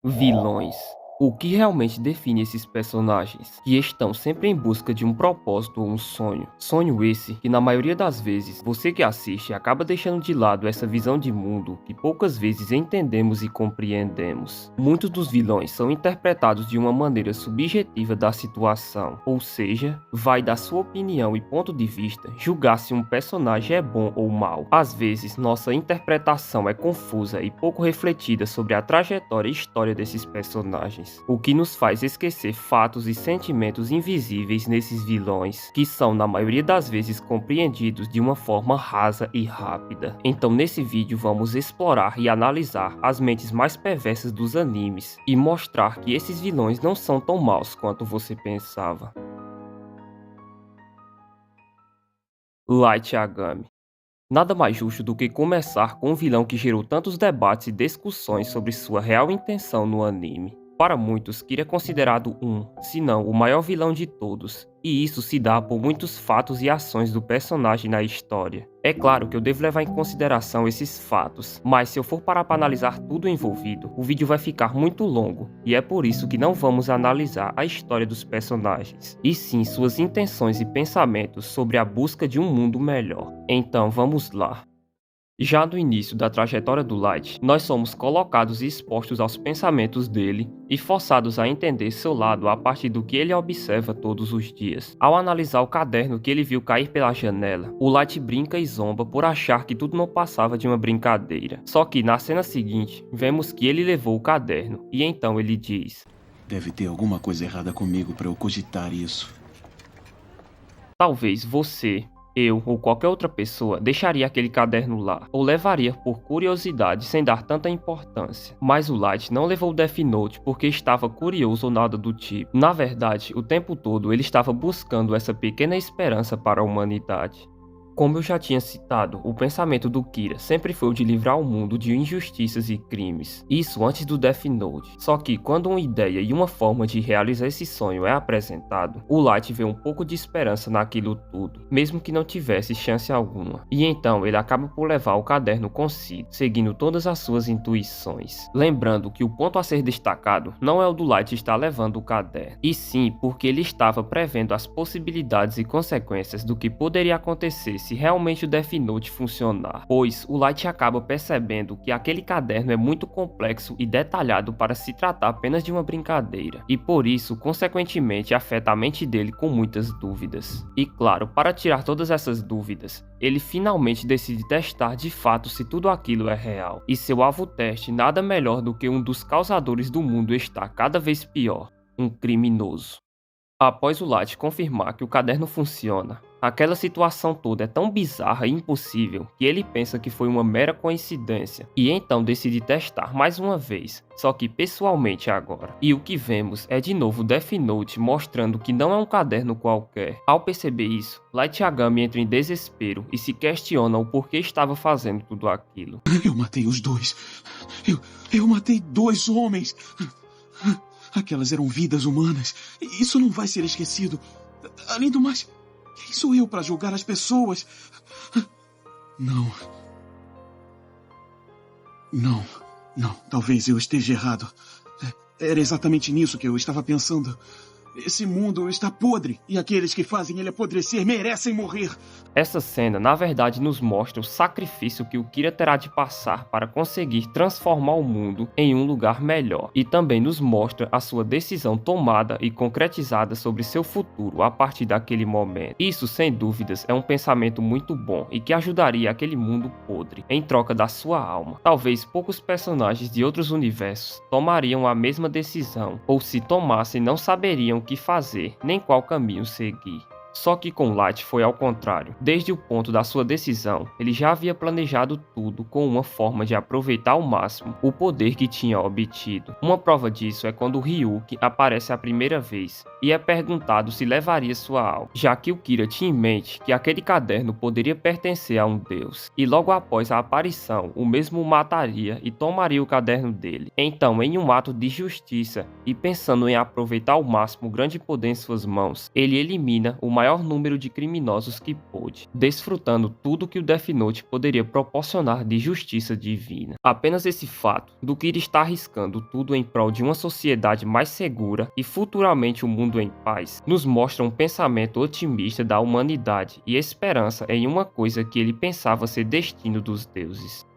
Vilões. O que realmente define esses personagens? Que estão sempre em busca de um propósito ou um sonho. Sonho esse que, na maioria das vezes, você que assiste acaba deixando de lado essa visão de mundo que poucas vezes entendemos e compreendemos. Muitos dos vilões são interpretados de uma maneira subjetiva da situação, ou seja, vai da sua opinião e ponto de vista julgar se um personagem é bom ou mau. Às vezes, nossa interpretação é confusa e pouco refletida sobre a trajetória e história desses personagens, o que nos faz esquecer fatos e sentimentos invisíveis nesses vilões, que são na maioria das vezes compreendidos de uma forma rasa e rápida. Então nesse vídeo vamos explorar e analisar as mentes mais perversas dos animes e mostrar que esses vilões não são tão maus quanto você pensava. Light Yagami. Nada mais justo do que começar com um vilão que gerou tantos debates e discussões sobre sua real intenção no anime. Para muitos, Kira é considerado se não o maior vilão de todos, e isso se dá por muitos fatos e ações do personagem na história. É claro que eu devo levar em consideração esses fatos, mas se eu for parar para analisar tudo envolvido, o vídeo vai ficar muito longo, e é por isso que não vamos analisar a história dos personagens, e sim suas intenções e pensamentos sobre a busca de um mundo melhor. Então vamos lá. Já no início da trajetória do Light, nós somos colocados e expostos aos pensamentos dele e forçados a entender seu lado a partir do que ele observa todos os dias. Ao analisar o caderno que ele viu cair pela janela, o Light brinca e zomba por achar que tudo não passava de uma brincadeira. Só que na cena seguinte, vemos que ele levou o caderno e então ele diz: Deve ter alguma coisa errada comigo para eu cogitar isso. talvez você, eu ou qualquer outra pessoa deixaria aquele caderno lá, ou levaria por curiosidade sem dar tanta importância. Mas o Light não levou o Death Note porque estava curioso ou nada do tipo. Na verdade, o tempo todo ele estava buscando essa pequena esperança para a humanidade. Como eu já tinha citado, o pensamento do Kira sempre foi o de livrar o mundo de injustiças e crimes. Isso antes do Death Note. Só que quando uma ideia e uma forma de realizar esse sonho é apresentado, o Light vê um pouco de esperança naquilo tudo, mesmo que não tivesse chance alguma. E então ele acaba por levar o caderno consigo, seguindo todas as suas intuições. Lembrando que o ponto a ser destacado não é o do Light estar levando o caderno, e sim porque ele estava prevendo as possibilidades e consequências do que poderia acontecer se realmente o Death Note funcionar, pois o Light acaba percebendo que aquele caderno é muito complexo e detalhado para se tratar apenas de uma brincadeira, e por isso, consequentemente, afeta a mente dele com muitas dúvidas. E claro, para tirar todas essas dúvidas, ele finalmente decide testar de fato se tudo aquilo é real, e seu alvo teste nada melhor do que um dos causadores do mundo estar cada vez pior, um criminoso. Após o Light confirmar que o caderno funciona, aquela situação toda é tão bizarra e impossível que ele pensa que foi uma mera coincidência e então decide testar mais uma vez, só que pessoalmente agora. E o que vemos é de novo Death Note mostrando que não é um caderno qualquer. Ao perceber isso, Light Yagami entra em desespero e se questiona o porquê estava fazendo tudo aquilo. Eu matei os dois. Eu matei 2 homens. Aquelas eram vidas humanas. Isso não vai ser esquecido. Além do mais, quem sou eu para julgar as pessoas? Não. Não. Talvez eu esteja errado. Era exatamente nisso que eu estava pensando. Esse mundo está podre e aqueles que fazem ele apodrecer merecem morrer. Essa cena, na verdade, nos mostra o sacrifício que o Kira terá de passar para conseguir transformar o mundo em um lugar melhor, e também nos mostra a sua decisão tomada e concretizada sobre seu futuro a partir daquele momento. Isso, sem dúvidas, é um pensamento muito bom e que ajudaria aquele mundo podre em troca da sua alma. Talvez poucos personagens de outros universos tomariam a mesma decisão, ou se tomassem não saberiam o que fazer, nem qual caminho seguir. Só que com Light foi ao contrário. Desde o ponto da sua decisão, ele já havia planejado tudo com uma forma de aproveitar ao máximo o poder que tinha obtido. Uma prova disso é quando Ryuki aparece a primeira vez e é perguntado se levaria sua alma, já que o Kira tinha em mente que aquele caderno poderia pertencer a um deus, e logo após a aparição, o mesmo o mataria e tomaria o caderno dele. Então, em um ato de justiça e pensando em aproveitar ao máximo o grande poder em suas mãos, ele elimina o maior maior número de criminosos que pôde, desfrutando tudo que o Death Note poderia proporcionar de justiça divina. Apenas esse fato do Kira estar arriscando tudo em prol de uma sociedade mais segura e futuramente um mundo em paz, nos mostra um pensamento otimista da humanidade e esperança em uma coisa que ele pensava ser destino dos deuses.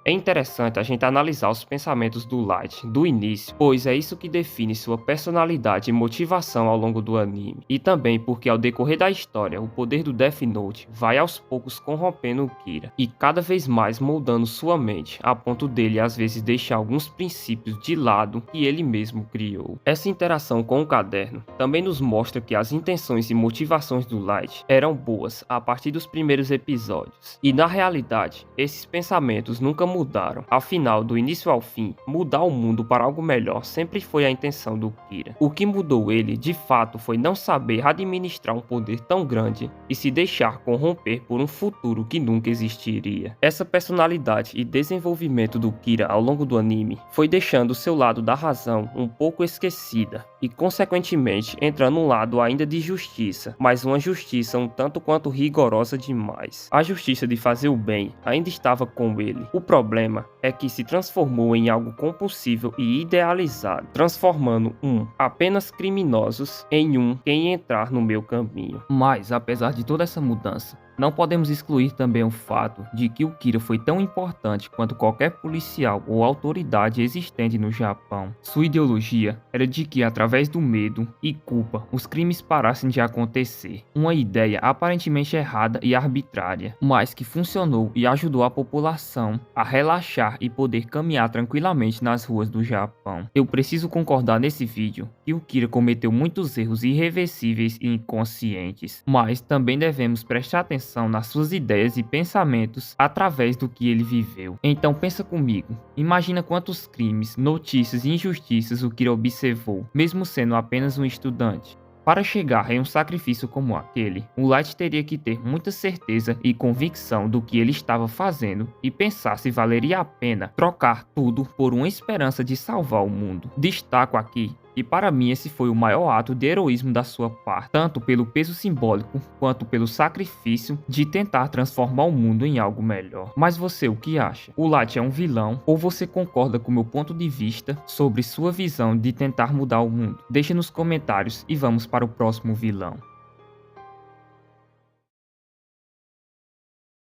É interessante a gente analisar os pensamentos do Light do início, pois é isso que define sua personalidade e motivação ao longo do anime, e também porque ao decorrer da história, o poder do Death Note vai aos poucos corrompendo o Kira, e cada vez mais moldando sua mente, a ponto dele às vezes deixar alguns princípios de lado que ele mesmo criou. Essa interação com o caderno também nos mostra que as intenções e motivações do Light eram boas a partir dos primeiros episódios, e na realidade, esses pensamentos nunca mudaram. Afinal, do início ao fim, mudar o mundo para algo melhor sempre foi a intenção do Kira. O que mudou ele, de fato, foi não saber administrar um poder tão grande e se deixar corromper por um futuro que nunca existiria. Essa personalidade e desenvolvimento do Kira ao longo do anime foi deixando o seu lado da razão um pouco esquecida e, consequentemente, entrando num lado ainda de justiça, mas uma justiça um tanto quanto rigorosa demais. A justiça de fazer o bem ainda estava com ele. O problema é que se transformou em algo compulsível e idealizado, transformando apenas criminosos em quem entrar no meu caminho. Mas, apesar de toda essa mudança, não podemos excluir também o fato de que o Kira foi tão importante quanto qualquer policial ou autoridade existente no Japão. Sua ideologia era de que, através do medo e culpa, os crimes parassem de acontecer. Uma ideia aparentemente errada e arbitrária, mas que funcionou e ajudou a população a relaxar e poder caminhar tranquilamente nas ruas do Japão. Eu preciso concordar nesse vídeo que o Kira cometeu muitos erros irreversíveis e inconscientes, mas também devemos prestar atenção nas suas ideias e pensamentos através do que ele viveu. Então pensa comigo, imagina quantos crimes, notícias e injustiças o Kira observou, mesmo sendo apenas um estudante. Para chegar em um sacrifício como aquele, o Light teria que ter muita certeza e convicção do que ele estava fazendo e pensar se valeria a pena trocar tudo por uma esperança de salvar o mundo. Destaco aqui e para mim esse foi o maior ato de heroísmo da sua parte, tanto pelo peso simbólico quanto pelo sacrifício de tentar transformar o mundo em algo melhor. Mas você, o que acha? O Light é um vilão ou você concorda com meu ponto de vista sobre sua visão de tentar mudar o mundo? Deixa nos comentários e vamos para o próximo vilão.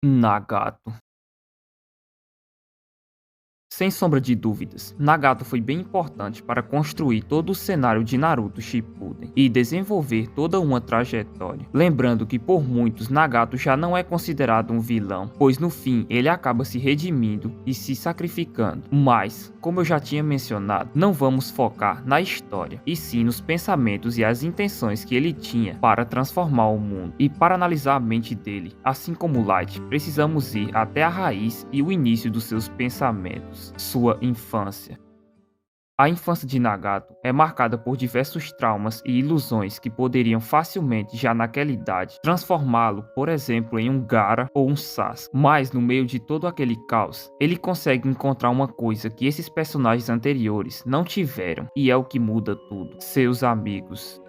Nagato. Sem sombra de dúvidas, Nagato foi bem importante para construir todo o cenário de Naruto Shippuden e desenvolver toda uma trajetória. Lembrando que por muitos Nagato já não é considerado um vilão, pois no fim ele acaba se redimindo e se sacrificando. Mas, como eu já tinha mencionado, não vamos focar na história, e sim nos pensamentos e as intenções que ele tinha para transformar o mundo. E para analisar a mente dele, assim como Light, precisamos ir até a raiz e o início dos seus pensamentos. Sua infância. A infância de Nagato é marcada por diversos traumas e ilusões que poderiam facilmente, já naquela idade, transformá-lo, por exemplo, em um Gaara ou um Sasuke. Mas no meio de todo aquele caos, ele consegue encontrar uma coisa que esses personagens anteriores não tiveram, e é o que muda tudo: seus amigos.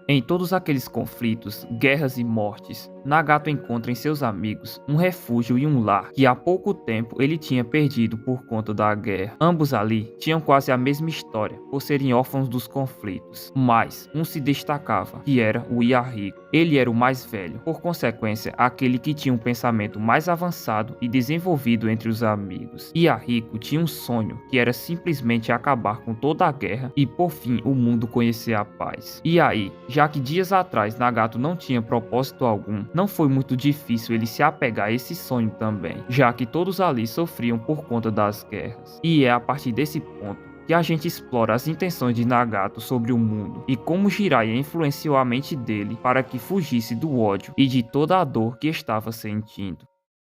Em todos aqueles conflitos, guerras e mortes, Nagato encontra em seus amigos um refúgio e um lar que há pouco tempo ele tinha perdido por conta da guerra. Ambos ali tinham quase a mesma história, por serem órfãos dos conflitos, mas um se destacava, que era o Yahiko. Ele era o mais velho, por consequência, aquele que tinha um pensamento mais avançado e desenvolvido entre os amigos. Yahiko tinha um sonho, que era simplesmente acabar com toda a guerra e por fim o mundo conhecer a paz. E aí, já que dias atrás Nagato não tinha propósito algum, não foi muito difícil ele se apegar a esse sonho também, já que todos ali sofriam por conta das guerras. E é a partir desse ponto que a gente explora as intenções de Nagato sobre o mundo e como Jiraiya influenciou a mente dele para que fugisse do ódio e de toda a dor que estava sentindo.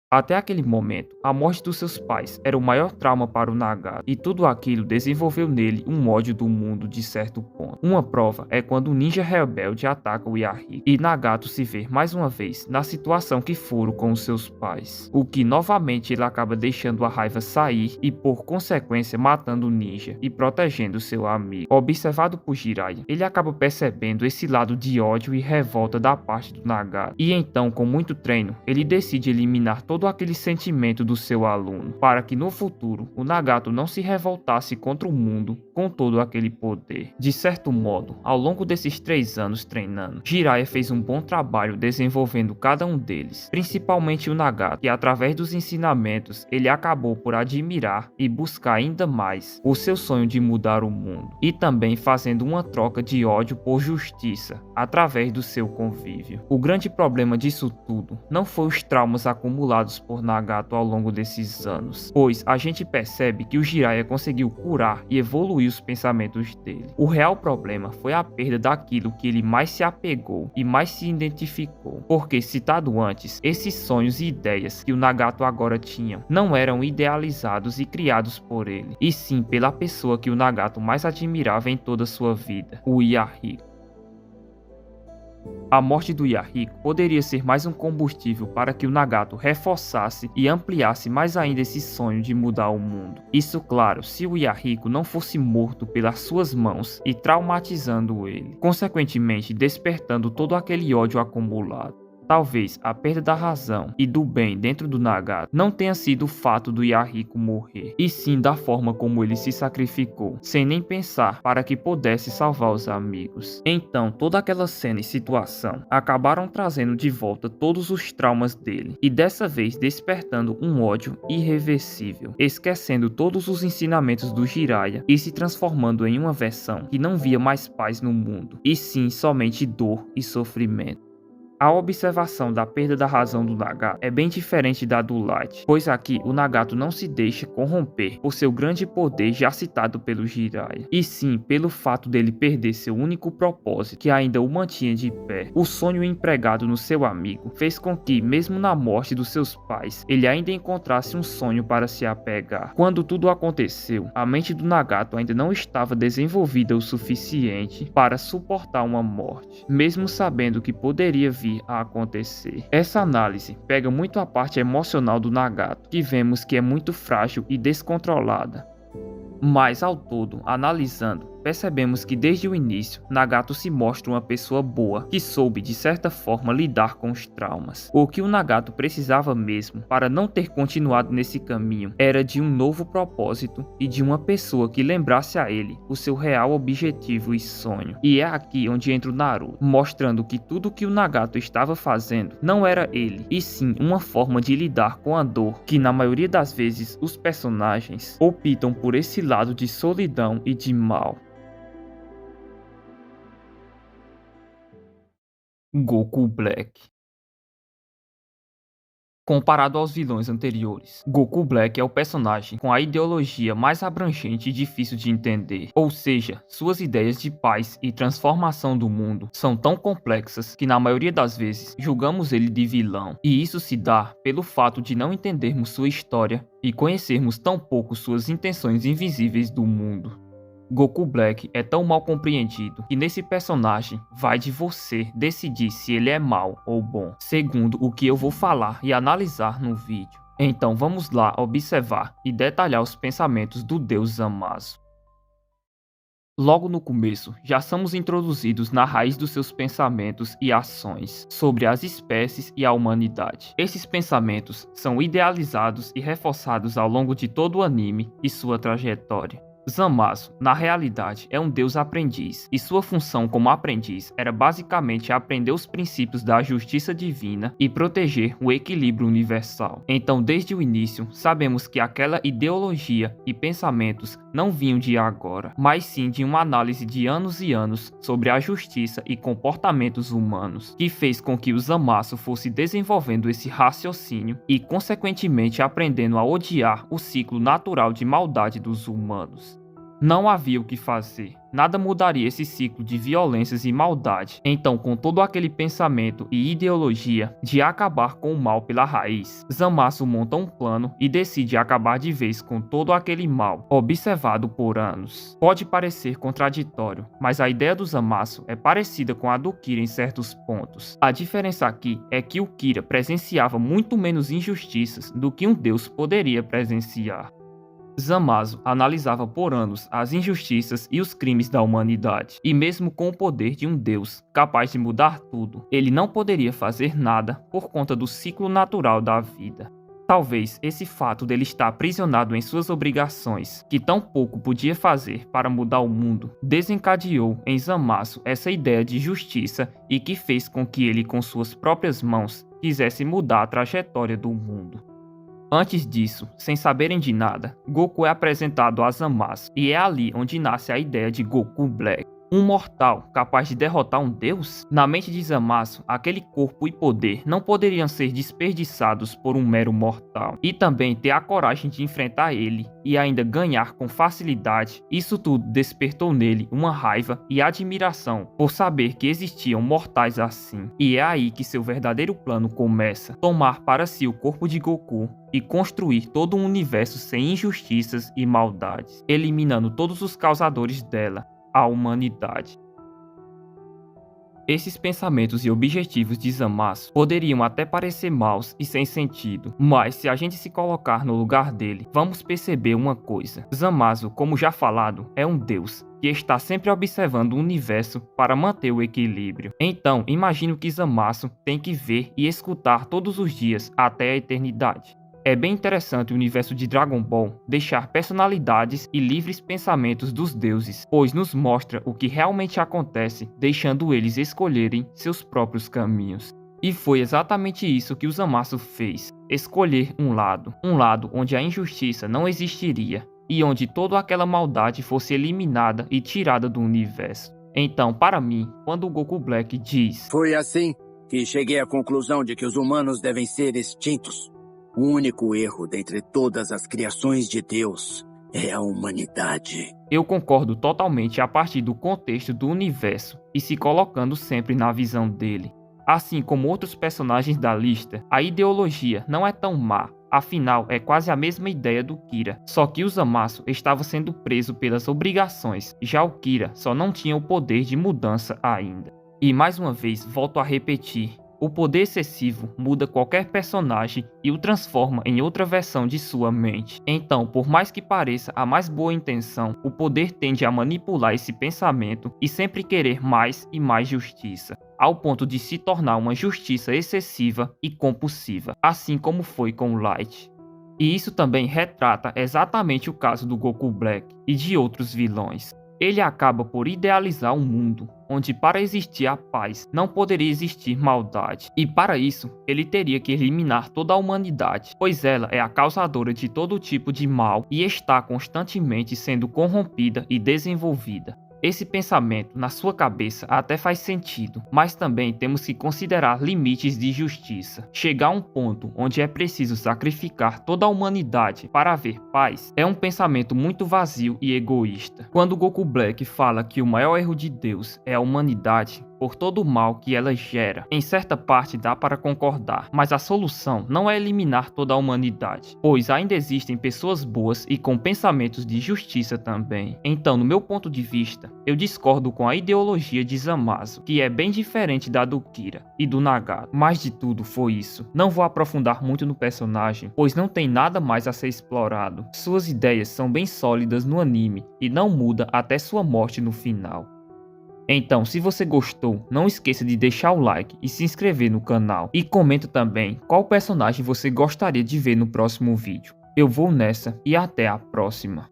Até aquele momento, a morte dos seus pais era o maior trauma para o Nagato, e tudo aquilo desenvolveu nele um ódio do mundo de certo ponto. Uma prova é quando um ninja rebelde ataca o Yahiko, e Nagato se vê mais uma vez na situação que foram com os seus pais, o que novamente ele acaba deixando a raiva sair e por consequência matando o ninja e protegendo seu amigo. Observado por Jiraiya, ele acaba percebendo esse lado de ódio e revolta da parte do Nagato, e então com muito treino, ele decide eliminar todo aquele sentimento do seu aluno, para que no futuro o Nagato não se revoltasse contra o mundo com todo aquele poder. De certo modo, ao longo desses 3 anos treinando, Jiraiya fez um bom trabalho desenvolvendo cada um deles, principalmente o Nagato, que através dos ensinamentos ele acabou por admirar e buscar ainda mais o seu sonho de mudar o mundo, e também fazendo uma troca de ódio por justiça através do seu convívio. O grande problema disso tudo não foi os traumas acumulados por Nagato ao longo desses anos, pois a gente percebe que o Jiraiya conseguiu curar e evoluir os pensamentos dele. O real problema foi a perda daquilo que ele mais se apegou e mais se identificou, porque citado antes, esses sonhos e ideias que o Nagato agora tinha não eram idealizados e criados por ele, e sim pela pessoa que o Nagato mais admirava em toda a sua vida, o Yahiko. A morte do Yahiko poderia ser mais um combustível para que o Nagato reforçasse e ampliasse mais ainda esse sonho de mudar o mundo. Isso, claro, se o Yahiko não fosse morto pelas suas mãos e traumatizando ele, consequentemente despertando todo aquele ódio acumulado. Talvez a perda da razão e do bem dentro do Nagato não tenha sido o fato do Yahiko morrer, e sim da forma como ele se sacrificou, sem nem pensar para que pudesse salvar os amigos. Então, toda aquela cena e situação acabaram trazendo de volta todos os traumas dele, e dessa vez despertando um ódio irreversível, esquecendo todos os ensinamentos do Jiraiya e se transformando em uma versão que não via mais paz no mundo, e sim somente dor e sofrimento. A observação da perda da razão do Nagato é bem diferente da do Light, pois aqui o Nagato não se deixa corromper por seu grande poder já citado pelo Jiraiya, e sim pelo fato dele perder seu único propósito, que ainda o mantinha de pé. O sonho empregado no seu amigo fez com que, mesmo na morte dos seus pais, ele ainda encontrasse um sonho para se apegar. Quando tudo aconteceu, a mente do Nagato ainda não estava desenvolvida o suficiente para suportar uma morte, mesmo sabendo que poderia vir a acontecer. Essa análise pega muito a parte emocional do Nagato, que vemos que é muito frágil e descontrolada. Mas ao todo, analisando, percebemos que desde o início, Nagato se mostra uma pessoa boa, que soube de certa forma lidar com os traumas. O que o Nagato precisava mesmo, para não ter continuado nesse caminho, era de um novo propósito e de uma pessoa que lembrasse a ele o seu real objetivo e sonho. E é aqui onde entra o Naruto, mostrando que tudo que o Nagato estava fazendo não era ele, e sim uma forma de lidar com a dor, que na maioria das vezes os personagens optam por esse lado de solidão e de mal. Goku Black. Comparado aos vilões anteriores, Goku Black é o personagem com a ideologia mais abrangente e difícil de entender, ou seja, suas ideias de paz e transformação do mundo são tão complexas que na maioria das vezes julgamos ele de vilão, e isso se dá pelo fato de não entendermos sua história e conhecermos tão pouco suas intenções invisíveis do mundo. Goku Black é tão mal compreendido que nesse personagem vai de você decidir se ele é mal ou bom, segundo o que eu vou falar e analisar no vídeo. Então vamos lá observar e detalhar os pensamentos do Deus Zamasu. Logo no começo, já somos introduzidos na raiz dos seus pensamentos e ações sobre as espécies e a humanidade. Esses pensamentos são idealizados e reforçados ao longo de todo o anime e sua trajetória. Zamasu, na realidade, é um deus aprendiz, e sua função como aprendiz era basicamente aprender os princípios da justiça divina e proteger o equilíbrio universal. Então, desde o início, sabemos que aquela ideologia e pensamentos não vinham de agora, mas sim de uma análise de anos e anos sobre a justiça e comportamentos humanos, que fez com que o Zamasu fosse desenvolvendo esse raciocínio e, consequentemente, aprendendo a odiar o ciclo natural de maldade dos humanos. Não havia o que fazer, nada mudaria esse ciclo de violências e maldade. Então, com todo aquele pensamento e ideologia de acabar com o mal pela raiz, Zamasu monta um plano e decide acabar de vez com todo aquele mal, observado por anos. Pode parecer contraditório, mas a ideia do Zamasu é parecida com a do Kira em certos pontos. A diferença aqui é que o Kira presenciava muito menos injustiças do que um deus poderia presenciar. Zamasu analisava por anos as injustiças e os crimes da humanidade, e mesmo com o poder de um deus capaz de mudar tudo, ele não poderia fazer nada por conta do ciclo natural da vida. Talvez esse fato dele estar aprisionado em suas obrigações, que tão pouco podia fazer para mudar o mundo, desencadeou em Zamasu essa ideia de justiça e que fez com que ele, com suas próprias mãos, quisesse mudar a trajetória do mundo. Antes disso, sem saberem de nada, Goku é apresentado a Zamasu, e é ali onde nasce a ideia de Goku Black. Um mortal capaz de derrotar um deus? Na mente de Zamasu, aquele corpo e poder não poderiam ser desperdiçados por um mero mortal. E também ter a coragem de enfrentar ele e ainda ganhar com facilidade, isso tudo despertou nele uma raiva e admiração por saber que existiam mortais assim. E é aí que seu verdadeiro plano começa: tomar para si o corpo de Goku e construir todo um universo sem injustiças e maldades, eliminando todos os causadores dela, a humanidade. Esses pensamentos e objetivos de Zamasu poderiam até parecer maus e sem sentido, mas se a gente se colocar no lugar dele, vamos perceber uma coisa. Zamasu, como já falado, é um deus que está sempre observando o universo para manter o equilíbrio. Então, imagino que Zamasu tem que ver e escutar todos os dias até a eternidade. É bem interessante o universo de Dragon Ball deixar personalidades e livres pensamentos dos deuses, pois nos mostra o que realmente acontece, deixando eles escolherem seus próprios caminhos. E foi exatamente isso que o Zamasu fez: escolher um lado onde a injustiça não existiria e onde toda aquela maldade fosse eliminada e tirada do universo. Então, para mim, quando o Goku Black diz: "Foi assim que cheguei à conclusão de que os humanos devem ser extintos. O único erro dentre todas as criações de Deus é a humanidade." Eu concordo totalmente a partir do contexto do universo e se colocando sempre na visão dele. Assim como outros personagens da lista, a ideologia não é tão má, afinal é quase a mesma ideia do Kira, só que o Zamasu estava sendo preso pelas obrigações, já o Kira só não tinha o poder de mudança ainda. E mais uma vez volto a repetir: o poder excessivo muda qualquer personagem e o transforma em outra versão de sua mente. Então, por mais que pareça a mais boa intenção, o poder tende a manipular esse pensamento e sempre querer mais e mais justiça, ao ponto de se tornar uma justiça excessiva e compulsiva, assim como foi com o Light. E isso também retrata exatamente o caso do Goku Black e de outros vilões. Ele acaba por idealizar um mundo onde, para existir a paz, não poderia existir maldade. E para isso, ele teria que eliminar toda a humanidade, pois ela é a causadora de todo tipo de mal e está constantemente sendo corrompida e desenvolvida. Esse pensamento na sua cabeça até faz sentido, mas também temos que considerar limites de justiça. Chegar a um ponto onde é preciso sacrificar toda a humanidade para haver paz é um pensamento muito vazio e egoísta. Quando Goku Black fala que o maior erro de Deus é a humanidade, por todo o mal que ela gera, em certa parte dá para concordar, mas a solução não é eliminar toda a humanidade, pois ainda existem pessoas boas e com pensamentos de justiça também. Então, no meu ponto de vista, eu discordo com a ideologia de Zamasu, que é bem diferente da do Kira e do Nagato. Mais de tudo foi isso. Não vou aprofundar muito no personagem, pois não tem nada mais a ser explorado. Suas ideias são bem sólidas no anime e não muda até sua morte no final. Então, se você gostou, não esqueça de deixar o like e se inscrever no canal. E comenta também qual personagem você gostaria de ver no próximo vídeo. Eu vou nessa e até a próxima.